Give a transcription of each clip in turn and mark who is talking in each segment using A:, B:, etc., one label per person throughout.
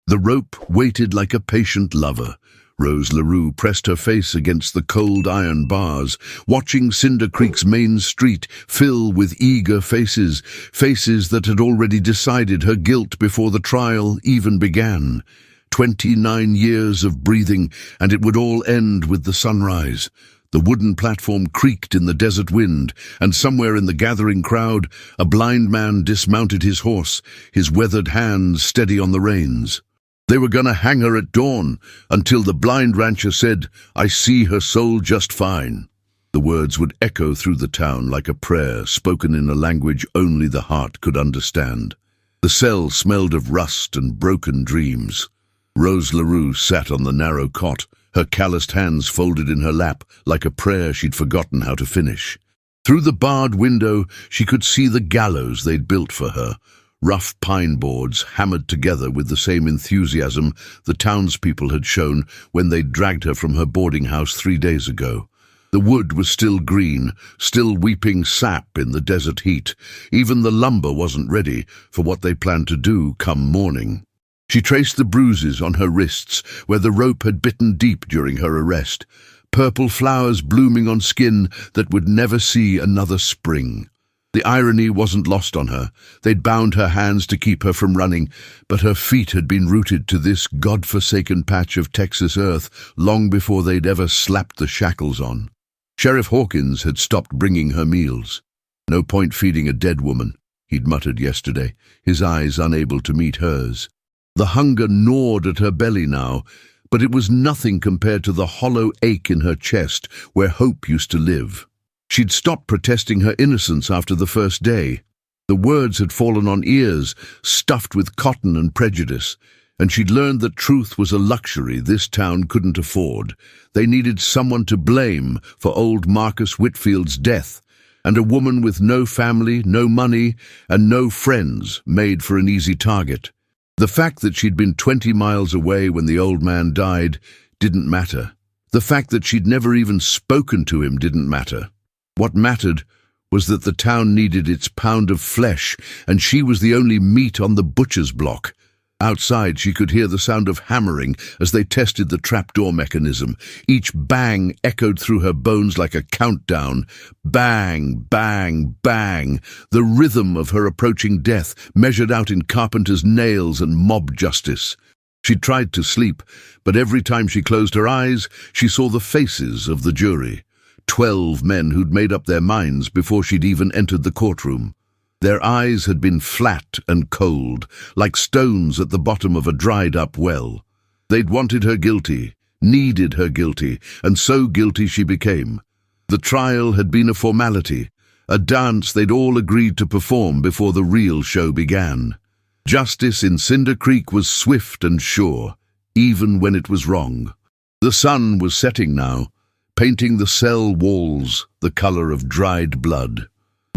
A: The rope waited like a patient lover. Rose LaRue pressed her face against the cold iron bars, watching Cinder Creek's main street fill with eager faces, faces that had already decided her guilt before the trial even began. 29 years of breathing, and it would all end with the sunrise. The wooden platform creaked in the desert wind, and somewhere in the gathering crowd, a blind man dismounted his horse, his weathered hands steady on the reins. They were going to hang her at dawn, until the blind rancher said, "I see her soul just fine." The words would echo through the town like a prayer spoken in a language only the heart could understand. The cell smelled of rust and broken dreams. Rose LaRue sat on the narrow cot, her calloused hands folded in her lap like a prayer she'd forgotten how to finish. Through the barred window, she could see the gallows they'd built for her, rough pine boards hammered together with the same enthusiasm the townspeople had shown when they'd dragged her from her boarding house 3 days ago. The wood was still green, still weeping sap in the desert heat. Even the lumber wasn't ready for what they planned to do come morning. She traced the bruises on her wrists where the rope had bitten deep during her arrest, purple flowers blooming on skin that would never see another spring. The irony wasn't lost on her. They'd bound her hands to keep her from running, but her feet had been rooted to this God-forsaken patch of Texas earth long before they'd ever slapped the shackles on. Sheriff Hawkins had stopped bringing her meals. "No point feeding a dead woman," he'd muttered yesterday, his eyes unable to meet hers. The hunger gnawed at her belly now, but it was nothing compared to the hollow ache in her chest where hope used to live. She'd stopped protesting her innocence after the first day. The words had fallen on ears stuffed with cotton and prejudice, and she'd learned that truth was a luxury this town couldn't afford. They needed someone to blame for old Marcus Whitfield's death, and a woman with no family, no money, and no friends made for an easy target. The fact that she'd been 20 miles away when the old man died didn't matter. The fact that she'd never even spoken to him didn't matter. What mattered was that the town needed its pound of flesh, and she was the only meat on the butcher's block. Outside, she could hear the sound of hammering as they tested the trapdoor mechanism. Each bang echoed through her bones like a countdown. Bang, bang, bang, the rhythm of her approaching death measured out in carpenter's nails and mob justice. She tried to sleep, but every time she closed her eyes, she saw the faces of the jury. 12 men who'd made up their minds before she'd even entered the courtroom. Their eyes had been flat and cold, like stones at the bottom of a dried-up well. They'd wanted her guilty, needed her guilty, and so guilty she became. The trial had been a formality, a dance they'd all agreed to perform before the real show began. Justice in Cinder Creek was swift and sure, even when it was wrong. The sun was setting now, painting the cell walls the color of dried blood.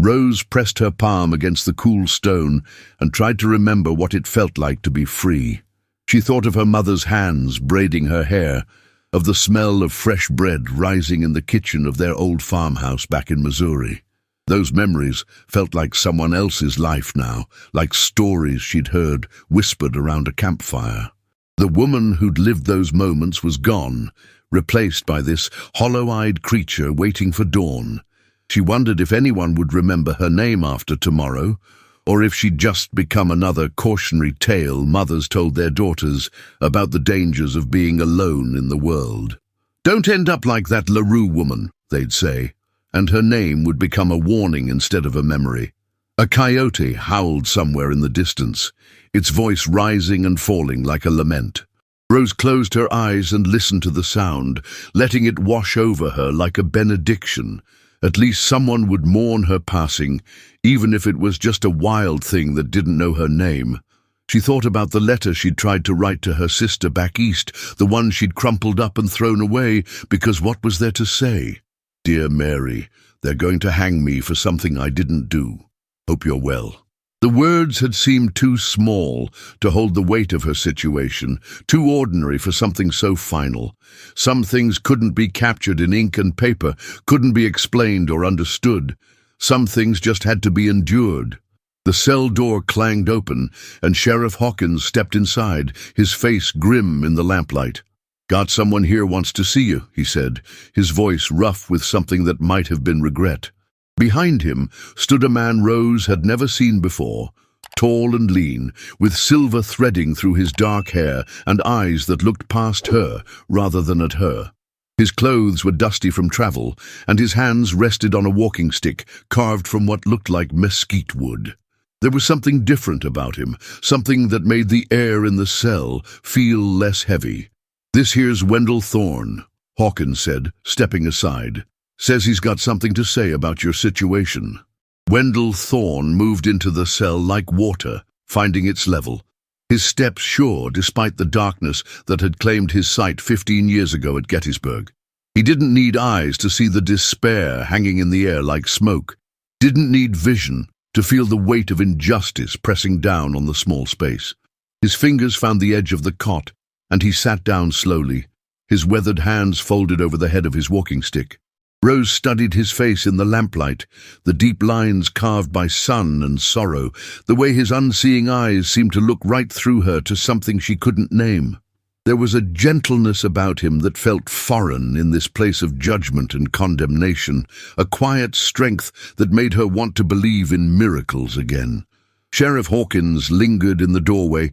A: Rose pressed her palm against the cool stone and tried to remember what it felt like to be free. She thought of her mother's hands braiding her hair, of the smell of fresh bread rising in the kitchen of their old farmhouse back in Missouri. Those memories felt like someone else's life now, like stories she'd heard whispered around a campfire. The woman who'd lived those moments was gone, replaced by this hollow-eyed creature waiting for dawn. She wondered if anyone would remember her name after tomorrow, or if she'd just become another cautionary tale mothers told their daughters about the dangers of being alone in the world. "Don't end up like that LaRue woman," they'd say, and her name would become a warning instead of a memory. A coyote howled somewhere in the distance, its voice rising and falling like a lament. Rose closed her eyes and listened to the sound, letting it wash over her like a benediction. At least someone would mourn her passing, even if it was just a wild thing that didn't know her name. She thought about the letter she'd tried to write to her sister back east, the one she'd crumpled up and thrown away, because what was there to say? "Dear Mary, they're going to hang me for something I didn't do. Hope you're well." The words had seemed too small to hold the weight of her situation, too ordinary for something so final. Some things couldn't be captured in ink and paper, couldn't be explained or understood. Some things just had to be endured. The cell door clanged open, and Sheriff Hawkins stepped inside, his face grim in the lamplight. "Got someone here wants to see you," he said, his voice rough with something that might have been regret. Behind him stood a man Rose had never seen before, tall and lean, with silver threading through his dark hair and eyes that looked past her rather than at her. His clothes were dusty from travel, and his hands rested on a walking stick carved from what looked like mesquite wood. There was something different about him, something that made the air in the cell feel less heavy. "This here's Wendell Thorne," Hawkins said, stepping aside. "Says he's got something to say about your situation." Wendell Thorne moved into the cell like water, finding its level. His steps sure despite the darkness that had claimed his sight 15 years ago at Gettysburg. He didn't need eyes to see the despair hanging in the air like smoke. Didn't need vision to feel the weight of injustice pressing down on the small space. His fingers found the edge of the cot, and he sat down slowly, his weathered hands folded over the head of his walking stick. Rose studied his face in the lamplight, the deep lines carved by sun and sorrow, the way his unseeing eyes seemed to look right through her to something she couldn't name. There was a gentleness about him that felt foreign in this place of judgment and condemnation, a quiet strength that made her want to believe in miracles again. Sheriff Hawkins lingered in the doorway,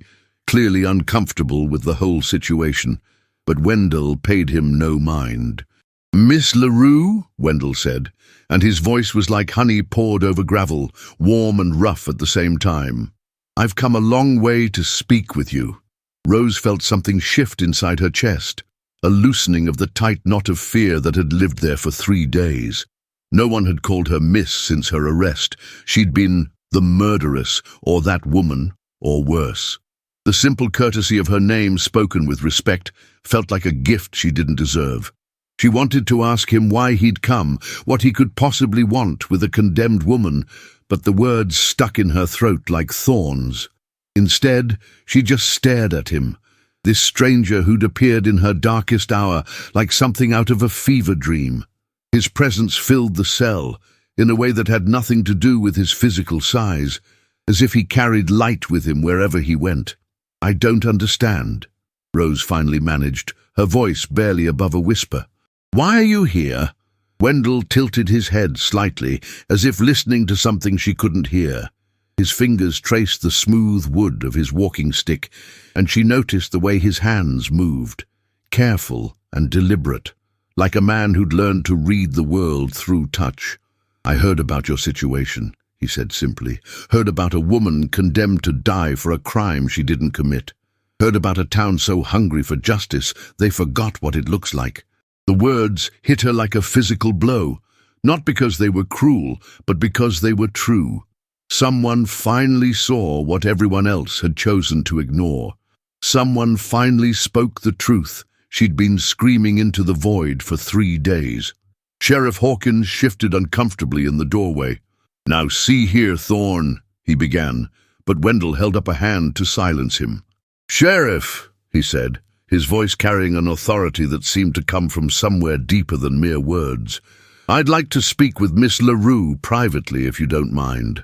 A: clearly uncomfortable with the whole situation, but Wendell paid him no mind. "Miss LaRue," Wendell said, and his voice was like honey poured over gravel, warm and rough at the same time. "I've come a long way to speak with you." Rose felt something shift inside her chest, a loosening of the tight knot of fear that had lived there for 3 days. No one had called her Miss since her arrest. She'd been the murderess, or that woman, or worse. The simple courtesy of her name, spoken with respect, felt like a gift she didn't deserve. She wanted to ask him why he'd come, what he could possibly want with a condemned woman, but the words stuck in her throat like thorns. Instead, she just stared at him, this stranger who'd appeared in her darkest hour like something out of a fever dream. His presence filled the cell, in a way that had nothing to do with his physical size, as if he carried light with him wherever he went. "I don't understand," Rose finally managed, her voice barely above a whisper. "Why are you here?" Wendell tilted his head slightly, as if listening to something she couldn't hear. His fingers traced the smooth wood of his walking stick, and she noticed the way his hands moved, careful and deliberate, like a man who'd learned to read the world through touch. "I heard about your situation," he said simply. "Heard about a woman condemned to die for a crime she didn't commit. Heard about a town so hungry for justice they forgot what it looks like." The words hit her like a physical blow, not because they were cruel, but because they were true. Someone finally saw what everyone else had chosen to ignore. Someone finally spoke the truth she'd been screaming into the void for 3 days. Sheriff Hawkins shifted uncomfortably in the doorway. "Now see here, Thorne," he began, but Wendell held up a hand to silence him. "Sheriff," he said, his voice carrying an authority that seemed to come from somewhere deeper than mere words. "I'd like to speak with Miss LaRue privately, if you don't mind."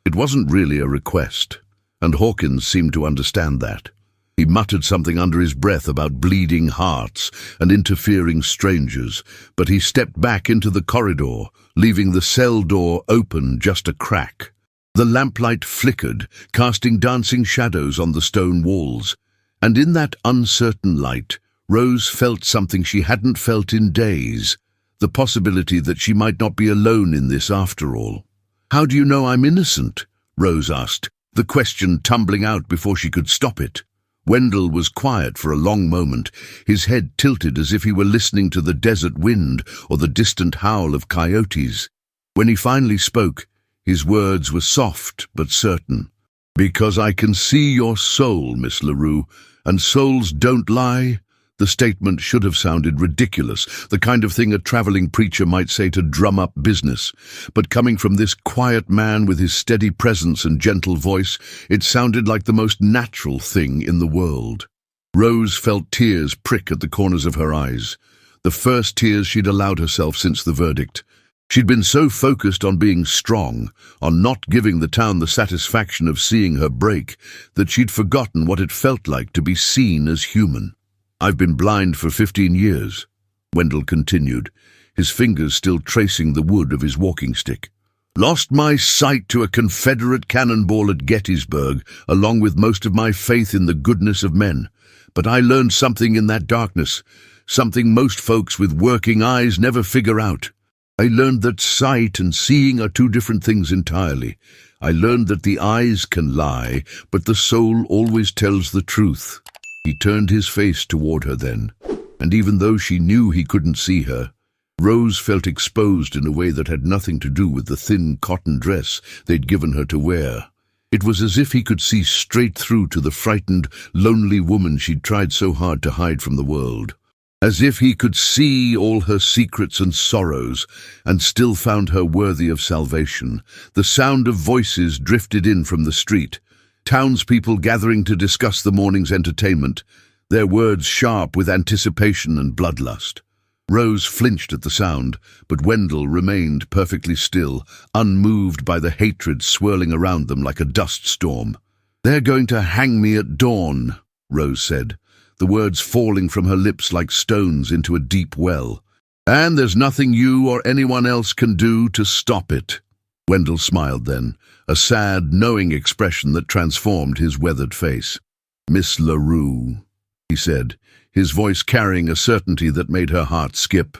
A: It wasn't really a request, and Hawkins seemed to understand that. He muttered something under his breath about bleeding hearts and interfering strangers, but he stepped back into the corridor, leaving the cell door open just a crack. The lamplight flickered, casting dancing shadows on the stone walls, and in that uncertain light, Rose felt something she hadn't felt in days, the possibility that she might not be alone in this after all. "How do you know I'm innocent?" Rose asked, the question tumbling out before she could stop it. Wendell was quiet for a long moment, his head tilted as if he were listening to the desert wind or the distant howl of coyotes. When he finally spoke, his words were soft but certain. "Because I can see your soul, Miss LaRue, and souls don't lie." The statement should have sounded ridiculous, the kind of thing a traveling preacher might say to drum up business. But coming from this quiet man with his steady presence and gentle voice, it sounded like the most natural thing in the world. Rose felt tears prick at the corners of her eyes, the first tears she'd allowed herself since the verdict. She'd been so focused on being strong, on not giving the town the satisfaction of seeing her break, that she'd forgotten what it felt like to be seen as human. "I've been blind for 15 years, Wendell continued, his fingers still tracing the wood of his walking stick. "Lost my sight to a Confederate cannonball at Gettysburg, along with most of my faith in the goodness of men. But I learned something in that darkness, something most folks with working eyes never figure out. I learned that sight and seeing are two different things entirely. I learned that the eyes can lie, but the soul always tells the truth." He turned his face toward her then, and even though she knew he couldn't see her, Rose felt exposed in a way that had nothing to do with the thin cotton dress they'd given her to wear. It was as if he could see straight through to the frightened, lonely woman she'd tried so hard to hide from the world. As if he could see all her secrets and sorrows, and still found her worthy of salvation. The sound of voices drifted in from the street, townspeople gathering to discuss the morning's entertainment, their words sharp with anticipation and bloodlust. Rose flinched at the sound, but Wendell remained perfectly still, unmoved by the hatred swirling around them like a dust storm. "They're going to hang me at dawn," Rose said, the words falling from her lips like stones into a deep well. "And there's nothing you or anyone else can do to stop it." Wendell smiled then, a sad, knowing expression that transformed his weathered face. "Miss LaRue," he said, his voice carrying a certainty that made her heart skip.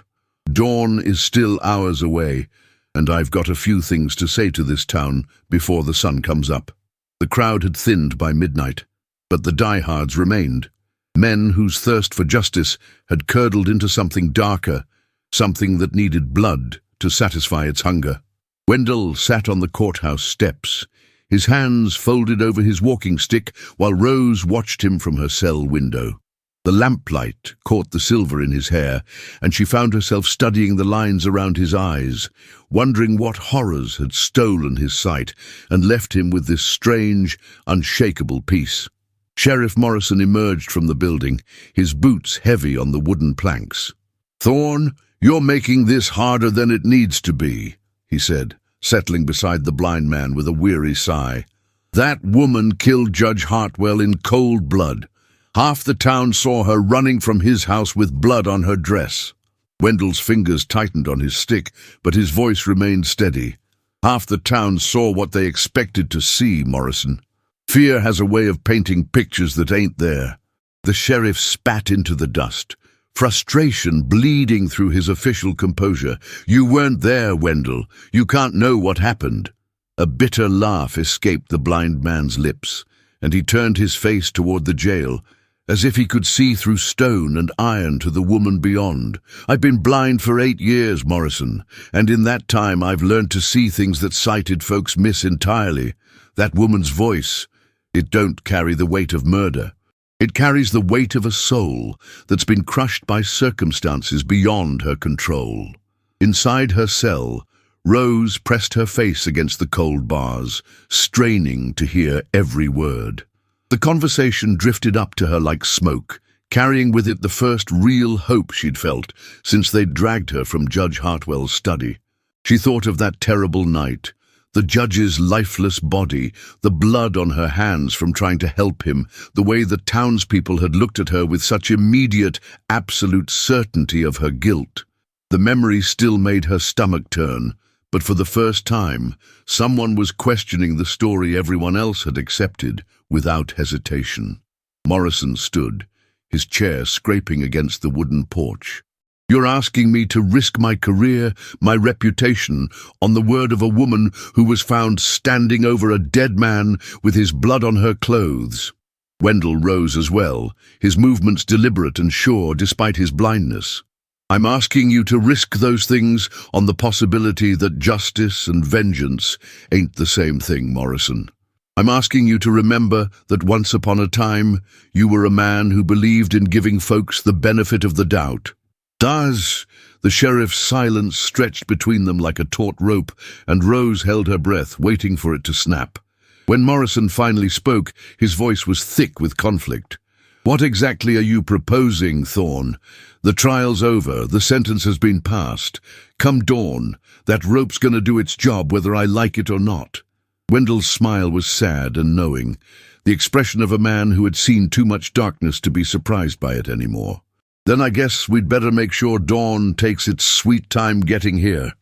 A: "Dawn is still hours away, and I've got a few things to say to this town before the sun comes up." The crowd had thinned by midnight, but the diehards remained. Men whose thirst for justice had curdled into something darker, something that needed blood to satisfy its hunger. Wendell sat on the courthouse steps, his hands folded over his walking stick, while Rose watched him from her cell window. The lamplight caught the silver in his hair, and she found herself studying the lines around his eyes, wondering what horrors had stolen his sight and left him with this strange, unshakable peace. Sheriff Morrison emerged from the building, his boots heavy on the wooden planks. "Thorne, you're making this harder than it needs to be," he said, settling beside the blind man with a weary sigh. "That woman killed Judge Hartwell in cold blood. Half the town saw her running from his house with blood on her dress." Wendell's fingers tightened on his stick, but his voice remained steady. "Half the town saw what they expected to see, Morrison. Fear has a way of painting pictures that ain't there." The sheriff spat into the dust, frustration bleeding through his official composure. "You weren't there, Wendell. You can't know what happened." A bitter laugh escaped the blind man's lips, and he turned his face toward the jail, as if he could see through stone and iron to the woman beyond. "I've been blind for 8 years, Morrison, and in that time I've learned to see things that sighted folks miss entirely. That woman's voice, it don't carry the weight of murder. It carries the weight of a soul that's been crushed by circumstances beyond her control." Inside her cell, Rose pressed her face against the cold bars, straining to hear every word. The conversation drifted up to her like smoke, carrying with it the first real hope she'd felt since they'd dragged her from Judge Hartwell's study. She thought of that terrible night, the judge's lifeless body, the blood on her hands from trying to help him, the way the townspeople had looked at her with such immediate, absolute certainty of her guilt. The memory still made her stomach turn, but for the first time, someone was questioning the story everyone else had accepted without hesitation. Morrison stood, his chair scraping against the wooden porch. "You're asking me to risk my career, my reputation, on the word of a woman who was found standing over a dead man with his blood on her clothes." Wendell rose as well, his movements deliberate and sure despite his blindness. "I'm asking you to risk those things on the possibility that justice and vengeance ain't the same thing, Morrison. I'm asking you to remember that once upon a time you were a man who believed in giving folks the benefit of the doubt." "Does?" The sheriff's silence stretched between them like a taut rope, and Rose held her breath, waiting for it to snap. When Morrison finally spoke, his voice was thick with conflict. "What exactly are you proposing, Thorn? The trial's over, the sentence has been passed. Come dawn, that rope's gonna do its job whether I like it or not." Wendell's smile was sad and knowing, the expression of a man who had seen too much darkness to be surprised by it anymore. "Then I guess we'd better make sure dawn takes its sweet time getting here."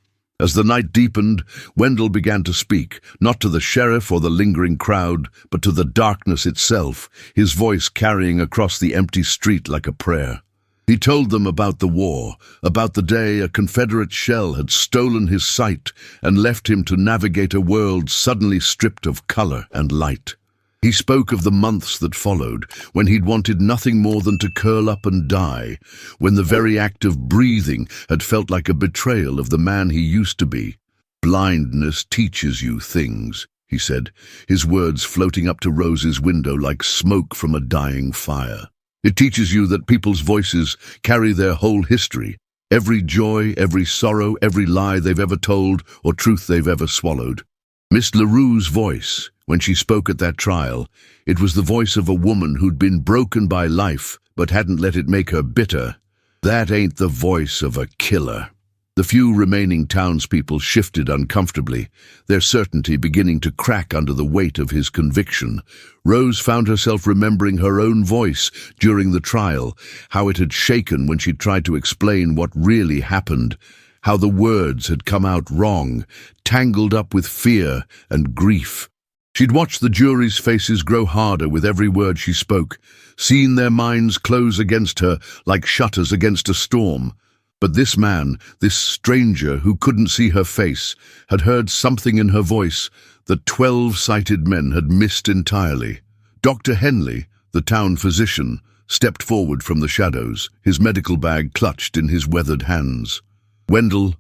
A: As the night deepened, Wendell began to speak, not to the sheriff or the lingering crowd, but to the darkness itself, his voice carrying across the empty street like a prayer. He told them about the war, about the day a Confederate shell had stolen his sight and left him to navigate a world suddenly stripped of color and light. He spoke of the months that followed, when he'd wanted nothing more than to curl up and die, when the very act of breathing had felt like a betrayal of the man he used to be. "Blindness teaches you things," he said, his words floating up to Rose's window like smoke from a dying fire. "It teaches you that people's voices carry their whole history, every joy, every sorrow, every lie they've ever told or truth they've ever swallowed." Miss LaRue's voice, when she spoke at that trial, it was the voice of a woman who'd been broken by life but hadn't let it make her bitter. That ain't the voice of a killer. The few remaining townspeople shifted uncomfortably, their certainty beginning to crack under the weight of his conviction. Rose found herself remembering her own voice during the trial, how it had shaken when she tried to explain what really happened, how the words had come out wrong, tangled up with fear and grief. She'd watched the jury's faces grow harder with every word she spoke, seen their minds close against her like shutters against a storm. But this man, this stranger who couldn't see her face, had heard something in her voice that 12-sighted men had missed entirely. Dr. Henley, the town physician, stepped forward from the shadows, his medical bag clutched in his weathered hands. "Wendell,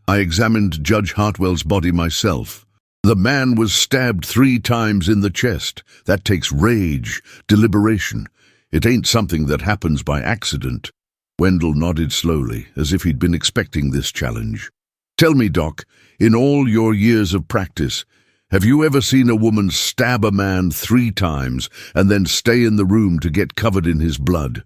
A: I examined Judge Hartwell's body myself. The man was stabbed 3 times in the chest. That takes rage, deliberation. It ain't something that happens by accident." Wendell nodded slowly, as if he'd been expecting this challenge. "Tell me, Doc, in all your years of practice, have you ever seen a woman stab a man 3 times and then stay in the room to get covered in his blood?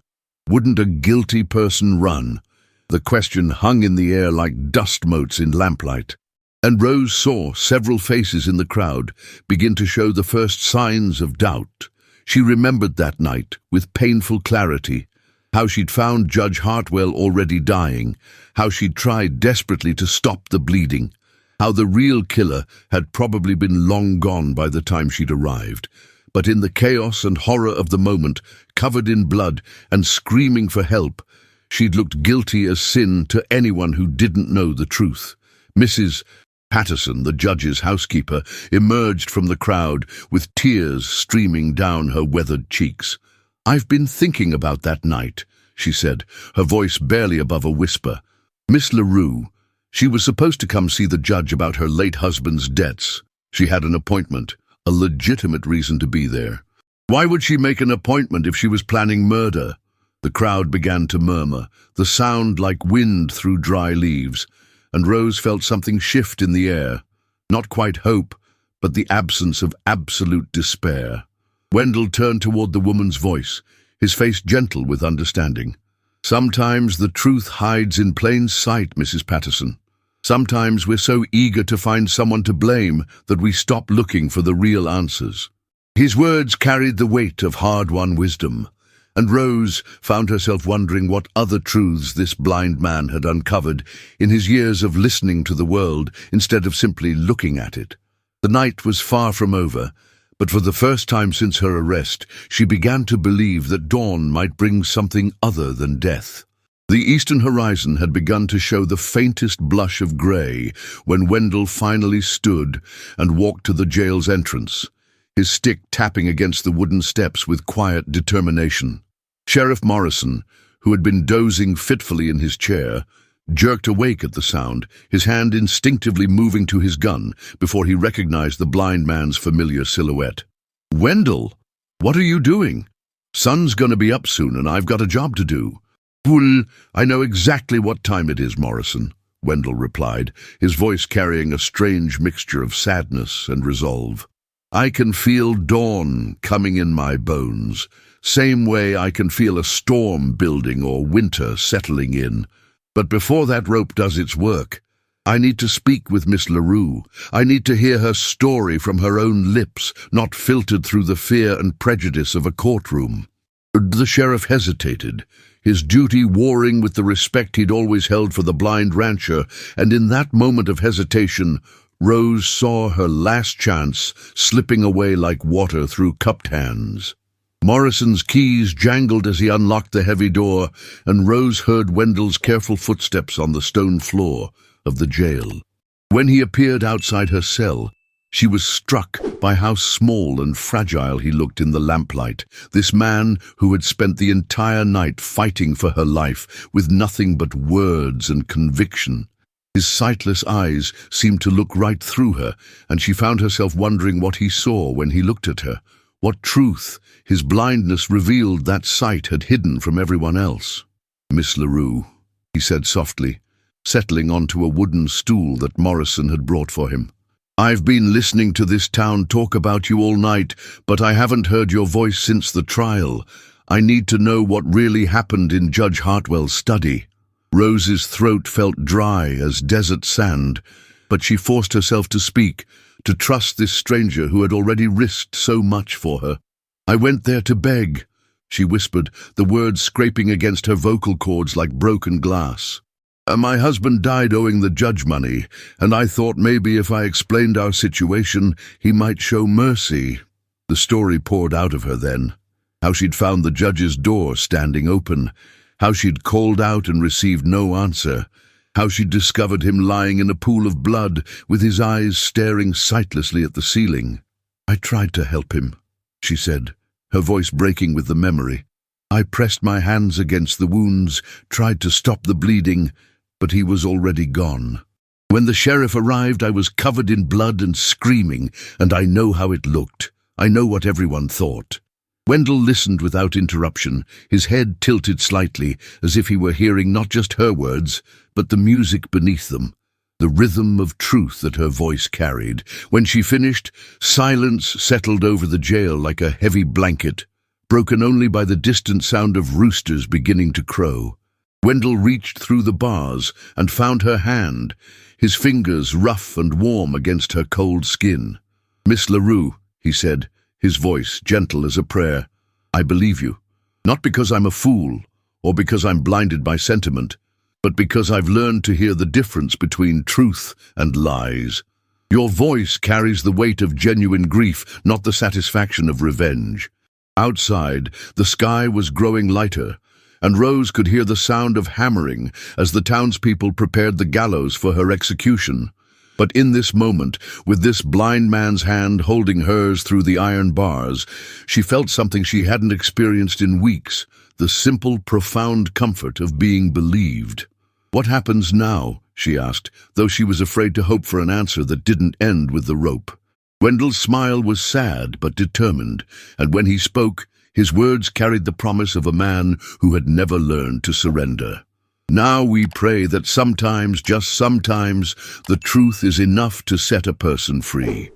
A: Wouldn't a guilty person run?" The question hung in the air like dust motes in lamplight. And Rose saw several faces in the crowd begin to show the first signs of doubt. She remembered that night with painful clarity, how she'd found Judge Hartwell already dying, how she'd tried desperately to stop the bleeding, how the real killer had probably been long gone by the time she'd arrived. But in the chaos and horror of the moment, covered in blood and screaming for help, she'd looked guilty as sin to anyone who didn't know the truth. Mrs. Patterson, the judge's housekeeper, emerged from the crowd with tears streaming down her weathered cheeks. "I've been thinking about that night," she said, her voice barely above a whisper. "Miss LaRue, she was supposed to come see the judge about her late husband's debts. She had an appointment, a legitimate reason to be there. Why would she make an appointment if she was planning murder?" The crowd began to murmur, the sound like wind through dry leaves, and Rose felt something shift in the air, not quite hope, but the absence of absolute despair. Wendell turned toward the woman's voice, his face gentle with understanding. "Sometimes the truth hides in plain sight, Mrs. Patterson. Sometimes we're so eager to find someone to blame that we stop looking for the real answers." His words carried the weight of hard-won wisdom, and Rose found herself wondering what other truths this blind man had uncovered in his years of listening to the world instead of simply looking at it. The night was far from over, but for the first time since her arrest, she began to believe that dawn might bring something other than death. The eastern horizon had begun to show the faintest blush of grey when Wendell finally stood and walked to the jail's entrance, his stick tapping against the wooden steps with quiet determination. Sheriff Morrison, who had been dozing fitfully in his chair, jerked awake at the sound, his hand instinctively moving to his gun before he recognized the blind man's familiar silhouette. "Wendell, what are you doing? Sun's gonna be up soon and I've got a job to do." "Well, I know exactly what time it is, Morrison," Wendell replied, his voice carrying a strange mixture of sadness and resolve. "I can feel dawn coming in my bones. same way I can feel a storm building or winter settling in. But before that rope does its work, I need to speak with Miss LaRue. I need to hear her story from her own lips, not filtered through the fear and prejudice of a courtroom. The sheriff hesitated, his duty warring with the respect he'd always held for the blind rancher, and in that moment of hesitation, Rose saw her last chance slipping away like water through cupped hands. Morrison's keys jangled as he unlocked the heavy door, and Rose heard Wendell's careful footsteps on the stone floor of the jail. When he appeared outside her cell, she was struck by how small and fragile he looked in the lamplight, this man who had spent the entire night fighting for her life with nothing but words and conviction. His sightless eyes seemed to look right through her, and she found herself wondering what he saw when he looked at her, what truth his blindness revealed that sight had hidden from everyone else. "Miss LaRue," he said softly, settling onto a wooden stool that Morrison had brought for him. "I've been listening to this town talk about you all night, but I haven't heard your voice since the trial. I need to know what really happened in Judge Hartwell's study." Rose's throat felt dry as desert sand, but she forced herself to speak, to trust this stranger who had already risked so much for her. "I went there to beg," she whispered, the words scraping against her vocal cords like broken glass. "My husband died owing the judge money, and I thought maybe if I explained our situation, he might show mercy." The story poured out of her then, how she'd found the judge's door standing open, how she'd called out and received no answer, how she'd discovered him lying in a pool of blood with his eyes staring sightlessly at the ceiling. "I tried to help him," she said, her voice breaking with the memory. "I pressed my hands against the wounds, tried to stop the bleeding, but he was already gone. When the sheriff arrived, I was covered in blood and screaming, and I know how it looked. I know what everyone thought." Wendell listened without interruption, his head tilted slightly, as if he were hearing not just her words, but the music beneath them, the rhythm of truth that her voice carried. When she finished, silence settled over the jail like a heavy blanket, broken only by the distant sound of roosters beginning to crow. Wendell reached through the bars and found her hand, his fingers rough and warm against her cold skin. "Miss LaRue," he said, his voice gentle as a prayer, "I believe you. Not because I'm a fool, or because I'm blinded by sentiment, but because I've learned to hear the difference between truth and lies. Your voice carries the weight of genuine grief, not the satisfaction of revenge." Outside, the sky was growing lighter, and Rose could hear the sound of hammering as the townspeople prepared the gallows for her execution. But in this moment, with this blind man's hand holding hers through the iron bars, she felt something she hadn't experienced in weeks, the simple, profound comfort of being believed. "What happens now?" she asked, though she was afraid to hope for an answer that didn't end with the rope. Wendell's smile was sad but determined, and when he spoke, his words carried the promise of a man who had never learned to surrender. "Now we pray that sometimes, just sometimes, the truth is enough to set a person free."